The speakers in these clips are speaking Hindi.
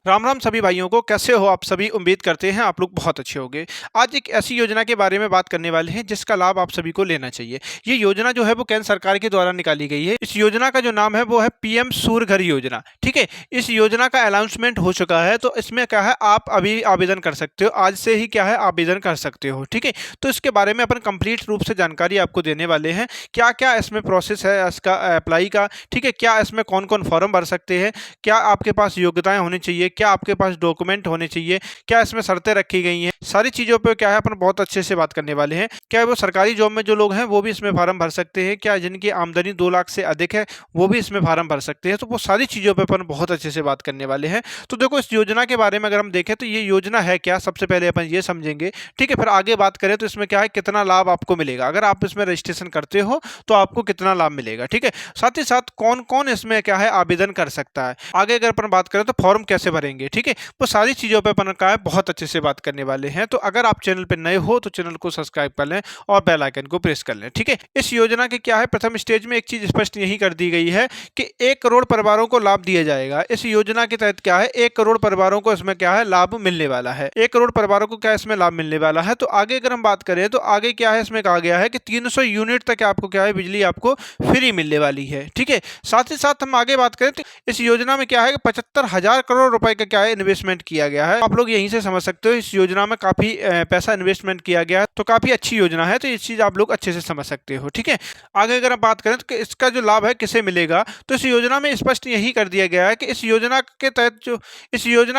राम राम सभी भाइयों को। कैसे हो आप सभी? उम्मीद करते हैं आप लोग बहुत अच्छे होंगे। आज एक ऐसी योजना के बारे में बात करने वाले हैं जिसका लाभ आप सभी को लेना चाहिए। ये योजना जो है वो केंद्र सरकार के द्वारा निकाली गई है। इस योजना का जो नाम है वो है पीएम सूर्य घर योजना। ठीक है, इस योजना का अनाउंसमेंट हो चुका है, तो इसमें क्या है आप अभी आवेदन कर सकते हो। आज से ही क्या है आवेदन कर सकते हो। ठीक है, तो इसके बारे में अपन कंप्लीट रूप से जानकारी आपको देने वाले हैं। क्या क्या इसमें प्रोसेस है इसका अप्लाई का। ठीक है, क्या इसमें कौन कौन फॉर्म भर सकते हैं, क्या आपके पास योग्यताएं होनी चाहिए, क्या आपके पास डॉक्यूमेंट होने चाहिए, क्या इसमें शर्तें रखी गई हैं, सारी चीज़ों पे क्या है अपन बहुत अच्छे से बात करने वाले हैं। क्या वो सरकारी जॉब में जो लोग हैं वो भी इसमें फार्म भर सकते हैं, क्या जिनकी आमदनी 2 लाख से अधिक है वो भी इसमें फार्म भर सकते हैं। तो वो सारी चीज़ों पे अपन बहुत अच्छे से बात करने वाले हैं। तो देखो, इस योजना के बारे में अगर हम देखें तो ये योजना है क्या, सबसे पहले अपन ये समझेंगे। ठीक है, फिर आगे बात करें तो इसमें क्या है, कितना लाभ आपको मिलेगा अगर आप इसमें रजिस्ट्रेशन करते हो तो आपको कितना लाभ मिलेगा। ठीक है, साथ ही साथ कौन कौन इसमें क्या है आवेदन कर सकता है। आगे अगर अपन बात करें तो फॉर्म कैसे भरेंगे। ठीक है, वो सारी चीज़ों पे अपन का है बहुत अच्छे से बात करने वाले हैं। तो अगर आप चैनल पे नए हो तो चैनल को सब्सक्राइब कर लें और बेल आइकन को प्रेस कर लें। ठीक है, इस योजना के क्या है प्रथम स्टेज में एक चीज स्पष्ट यही कर दी गई है कि 1 करोड़ परिवारों को लाभ दिया जाएगा। इस योजना के तहत क्या है 1 करोड़ परिवारों को इसमें क्या है लाभ मिलने वाला है। 1 करोड़ परिवारों को क्या इसमें लाभ मिलने वाला है। तो आगे अगर हम बात करें तो आगे क्या है इसमें कहा गया है कि 300 यूनिट तक आपको क्या है बिजली आपको फ्री मिलने वाली है। ठीक है, साथ ही साथ हम आगे बात करें तो इस योजना में क्या है 75,000 करोड़ रुपए का क्या है इन्वेस्टमेंट किया गया है। आप लोग यहीं से समझ सकते हो इस योजना में काफी पैसा इन्वेस्टमेंट किया गया है, तो काफी अच्छी योजना है। तो ये चीज आप लोग अच्छे से समझ सकते हो। ठीक है, आगे अगर हम बात करें तो इसका जो लाभ है किसे मिलेगा, तो इस योजना में स्पष्ट यही कर दिया गया है कि इस योजना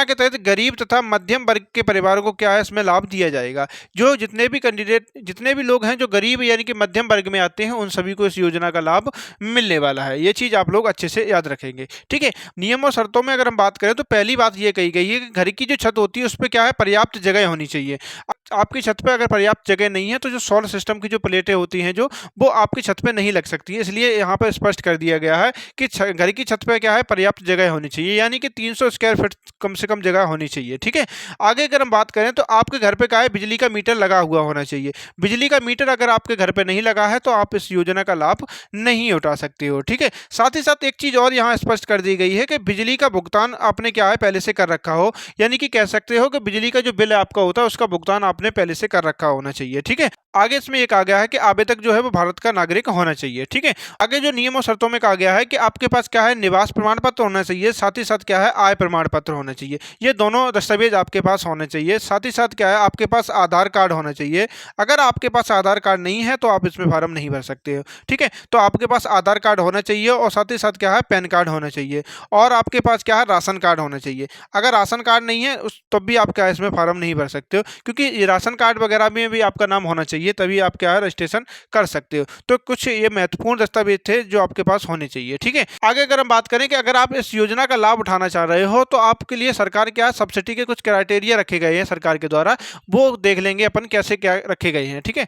के तहत गरीब तथा मध्यम वर्ग के परिवारों को क्या है इसमें लाभ दिया जाएगा। जो जितने भी लोग हैं जो गरीब यानी कि मध्यम वर्ग में आते हैं उन सभी को इस योजना का लाभ मिलने वाला है। ये चीज आप लोग अच्छे से याद रखेंगे। ठीक है, नियम और शर्तों में अगर हम बात करें तो पहली बात ये कही गई है कि घर की जो छत होती है उस पर क्या है पर्याप्त जगह होनी चाहिए। आपकी छत पे अगर पर्याप्त जगह नहीं है तो जो सोलर सिस्टम की जो प्लेटें होती हैं जो वो आपकी छत पे नहीं लग सकती है। इसलिए यहाँ पर स्पष्ट कर दिया गया है कि घर की छत पे क्या है पर्याप्त जगह होनी चाहिए, यानी कि 300 स्क्वायर फीट कम से कम जगह होनी चाहिए। ठीक है, आगे अगर हम बात करें तो आपके घर पे क्या है बिजली का मीटर लगा हुआ होना चाहिए। बिजली का मीटर अगर आपके घर पे नहीं लगा है तो आप इस योजना का लाभ नहीं उठा सकते हो। ठीक है, साथ ही साथ एक चीज और यहाँ स्पष्ट कर दी गई है कि बिजली का भुगतान आपने क्या है पहले से कर रखा हो, यानी कि कह सकते हो कि बिजली का जो बिल आपका होता है उसका भुगतान आपने पहले से कर रखा होना चाहिए। ठीक है, आगे इसमें एक आ गया है कि आवेदक जो है वो भारत का नागरिक होना चाहिए। ठीक है, आगे जो नियम और शर्तों में कहा गया है कि आपके पास क्या है निवास प्रमाण पत्र होना चाहिए, साथ ही साथ क्या है आय प्रमाण पत्र होना चाहिए। ये दोनों दस्तावेज आपके पास होने चाहिए। साथ ही साथ क्या है आपके पास आधार कार्ड होना चाहिए। अगर आपके पास आधार कार्ड नहीं है तो आप इसमें फॉर्म नहीं भर सकते हो। ठीक है, तो आपके पास आधार कार्ड होना चाहिए और साथ ही साथ क्या है पैन कार्ड होना चाहिए और आपके पास क्या है राशन कार्ड होना चाहिए। अगर राशन कार्ड नहीं है उस तब भी आप क्या है इसमें फॉर्म नहीं भर सकते हो, क्योंकि ये राशन कार्ड वगैरह में भी आपका नाम होना चाहिए, तभी आप क्या है रजिस्ट्रेशन कर सकते हो। तो कुछ ये महत्वपूर्ण दस्तावेज थे जो आपके पास होने चाहिए। ठीक है, आगे अगर हम बात करें कि अगर आप इस योजना का लाभ उठाना चाह रहे हो तो आपके लिए सरकार क्या सब्सिडी के कुछ क्राइटेरिया रखे गए हैं सरकार के द्वारा, वो देख लेंगे अपन कैसे क्या रखे गए हैं। ठीक है,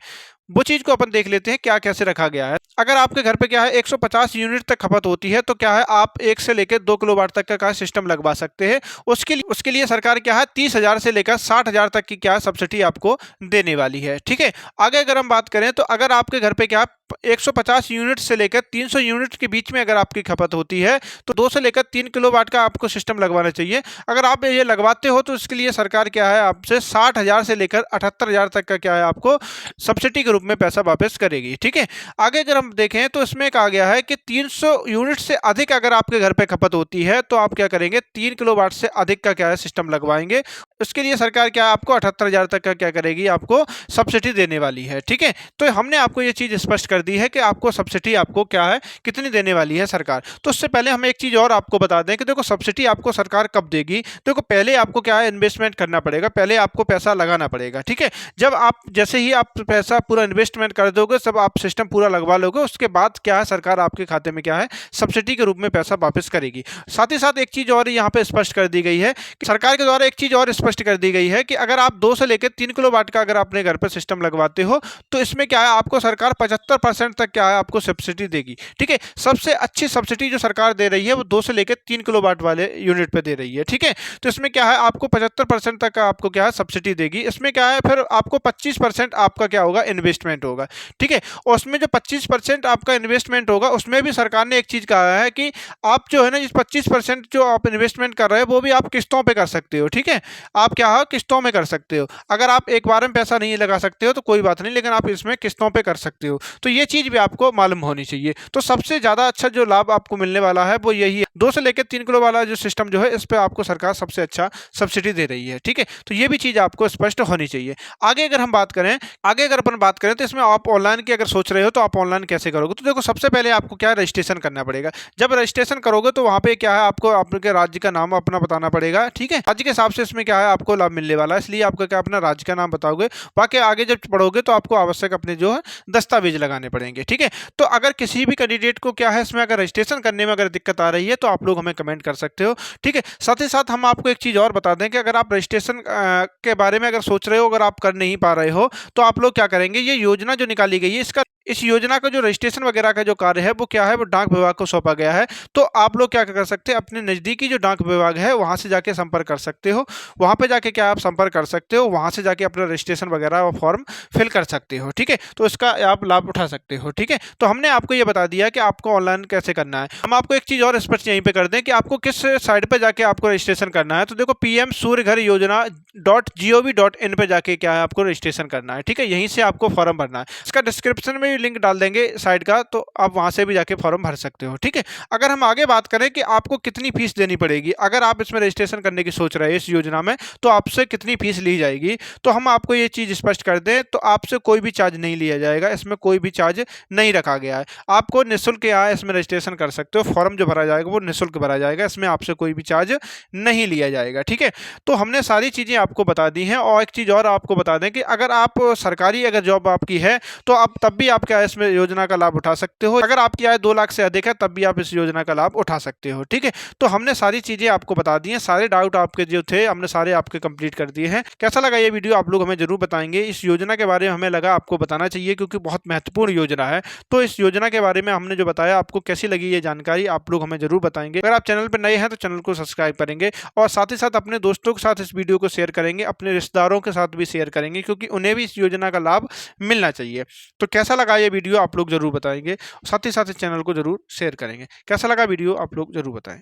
वो चीज को अपन देख लेते हैं क्या कैसे रखा गया है। अगर आपके घर पे क्या है 150 यूनिट तक खपत होती है तो क्या है आप 1 से लेकर 2 किलोवाट तक का सिस्टम लगवा सकते हैं। उसके लिए सरकार क्या है 30,000 से लेकर 60,000 तक की क्या सब्सिडी आपको देने वाली है। ठीक है, आगे अगर हम बात करें तो अगर आपके घर पे क्या 150 यूनिट से लेकर 300 यूनिट के बीच में अगर आपकी खपत होती है तो 2 से लेकर 3 किलोवाट का आपको सिस्टम लगवाना चाहिए। अगर आप ये लगवाते हो तो इसके लिए सरकार क्या है आपसे 60,000 से लेकर 78,000 तक का क्या है आपको सब्सिडी के रूप में पैसा वापस करेगी। ठीक है, आगे अगर हम देखें तो इसमें कहा गया है कि 300 यूनिट से अधिक अगर आपके घर पे खपत होती है तो आप क्या करेंगे 3 किलोवाट से अधिक का क्या है सिस्टम लगवाएंगे। उसके लिए सरकार क्या आपको 78,000 तक का क्या करेगी आपको सब्सिडी देने वाली है। ठीक है, तो हमने आपको ये चीज स्पष्ट कर दी है कि आपको सब्सिडी आपको क्या है कितनी देने वाली है सरकार। तो उससे पहले हम एक चीज और आपको बता दें कि देखो सब्सिडी आपको सरकार कब देगी। देखो पहले आपको क्या है इन्वेस्टमेंट करना पड़ेगा, पहले आपको पैसा लगाना पड़ेगा। ठीक है, जब आप जैसे ही आप पैसा पूरा इन्वेस्टमेंट कर दोगे, सब आप सिस्टम पूरा लगवा लोगे, उसके बाद क्या है सरकार आपके खाते में क्या है सब्सिडी के रूप में पैसा वापस करेगी। साथ ही साथ एक चीज और यहाँ पे स्पष्ट कर दी गई है कि सरकार के द्वारा एक चीज और स्पष्ट कर दी गई है कि अगर आप 2 से लेकर 3 किलोवाट का अगर अपने घर पर सिस्टम लगवाते हो तो इसमें क्या है, आपको सरकार 75% तक क्या है आपको सब्सिडी देगी। ठीक है, सबसे अच्छी सब्सिडी जो सरकार दे रही है वो 2 से लेकर 3 किलोवाट वाले यूनिट पे दे रही है। ठीक है, तो इसमें क्या है, आपको 75% तक का आपको क्या है सब्सिडी देगी। इसमें क्या है, फिर आपको 25% आपका क्या होगा, इन्वेस्टमेंट होगा। ठीक है, और उसमें जो 25% आपका इन्वेस्टमेंट होगा उसमें भी सरकार ने एक चीज कहा है कि आप जो है ना, इस 25% जो आप इन्वेस्टमेंट कर रहे हो वो भी आप किस्तों पे कर सकते हो। ठीक है, आप क्या है किस्तों में कर सकते हो। अगर आप एक बार में पैसा नहीं लगा सकते हो तो कोई बात नहीं, लेकिन आप इसमें किस्तों पे कर सकते हो। तो ये चीज भी आपको मालूम होनी चाहिए। तो सबसे ज्यादा अच्छा जो लाभ आपको मिलने वाला है वो यही है, 2 से लेकर 3 किलो वाला जो सिस्टम जो है इस पे आपको सरकार सबसे अच्छा सब्सिडी दे रही है। ठीक है, तो ये भी चीज आपको स्पष्ट होनी चाहिए। आगे अगर हम बात करें, आगे अगर अपन बात करें तो इसमें आप ऑनलाइन की अगर सोच रहे हो तो आप ऑनलाइन कैसे करोगे। तो देखो, सबसे पहले आपको क्या रजिस्ट्रेशन करना पड़ेगा। जब रजिस्ट्रेशन करोगे तो वहां पे क्या है, आपको आपके राज्य का नाम अपना बताना पड़ेगा। ठीक है, राज्य के हिसाब से इसमें क्या है आपको लाभ मिलने वाला है, इसलिए आपका क्या अपना राज्य का नाम बताओगे। बाकी आगे जब पढ़ोगे तो आपको आवश्यक अपने जो है दस्तावेज लगाने पड़ेंगे। ठीक है, तो अगर किसी भी कैंडिडेट को क्या है इसमें अगर रजिस्ट्रेशन करने में अगर दिक्कत आ रही है तो आप लोग हमें कमेंट कर सकते हो। ठीक है, साथ ही साथ हम आपको एक चीज़ और बता दें कि अगर आप रजिस्ट्रेशन के बारे में अगर सोच रहे हो, अगर आप कर नहीं पा रहे हो तो आप लोग क्या करेंगे, ये योजना जो निकाली गई है इसका, इस योजना का जो रजिस्ट्रेशन वगैरह का जो कार्य है वो क्या है, वो डाक विभाग को सौंपा गया है। तो आप लोग क्या कर सकते हैं, अपने नज़दीकी जो डाक विभाग है वहां से जाके संपर्क कर सकते हो। वहां पे जाके क्या आप संपर्क कर सकते हो, वहां से जाके अपना रजिस्ट्रेशन वगैरह और फॉर्म फिल कर सकते हो। ठीक है, तो इसका आप लाभ उठा सकते हो। ठीक है, तो हमने आपको ये बता दिया कि आपको ऑनलाइन कैसे करना है। हम आपको एक चीज़ और स्पष्ट यहीं पे कर दें कि आपको किस साइट पे जाके आपको रजिस्ट्रेशन करना है। तो देखो, PM सूर्य घर योजना .gov.in पे जाके क्या है आपको रजिस्ट्रेशन करना है। ठीक है, यहीं से आपको फॉर्म भरना है। इसका डिस्क्रिप्शन में भी लिंक डाल देंगे साइट का, तो आप वहां से भी जाके फॉर्म भर सकते हो। ठीक है, अगर हम आगे बात करें कि आपको कितनी फीस देनी पड़ेगी, अगर आप इसमें रजिस्ट्रेशन करने की सोच रहे हैं इस योजना में, तो आपसे कितनी फीस ली जाएगी, तो हम आपको ये चीज़ स्पष्ट कर दें, तो आपसे कोई भी चार्ज नहीं लिया जाएगा। इसमें कोई भी चार्ज नहीं रखा गया है। आपको निःशुल्क यहाँ इसमें रजिस्ट्रेशन कर सकते हो। फॉर्म जो भरा जाएगा वो निःशुल्क भरा जाएगा, इसमें आपसे कोई भी चार्ज नहीं लिया जाएगा। ठीक है, तो हमने सारी चीज़ें आपको बता दी हैं। और एक चीज़ और आपको बता दें कि अगर आप सरकारी अगर जॉब आपकी है तो आप तब भी आप क्या है इसमें योजना का लाभ उठा सकते हो। अगर आपकी आय 2 लाख से अधिक है तब भी आप इस योजना का लाभ उठा सकते हो। ठीक है, तो हमने सारी चीज़ें आपको बता दी हैं। सारे डाउट आपके जो थे हमने सारे आपके कंप्लीट कर दिए हैं। कैसा लगा ये वीडियो आप लोग हमें जरूर बताएंगे। इस योजना के बारे में हमें लगा आपको बताना चाहिए क्योंकि बहुत महत्वपूर्ण योजना है। तो इस योजना के बारे में हमने जो बताया, आपको कैसी लगी ये जानकारी आप लोग हमें जरूर बताएंगे। अगर आप चैनल पर नए हैं तो चैनल को सब्सक्राइब करेंगे और साथ ही साथ अपने दोस्तों के साथ इस वीडियो को शेयर करेंगे, अपने रिश्तेदारों के साथ भी शेयर करेंगे क्योंकि उन्हें भी इस योजना का लाभ मिलना चाहिए। तो कैसा लगा ये वीडियो आप लोग जरूर बताएंगे, साथ ही साथ इस चैनल को जरूर शेयर करेंगे। कैसा लगा वीडियो आप लोग जरूर बताएं।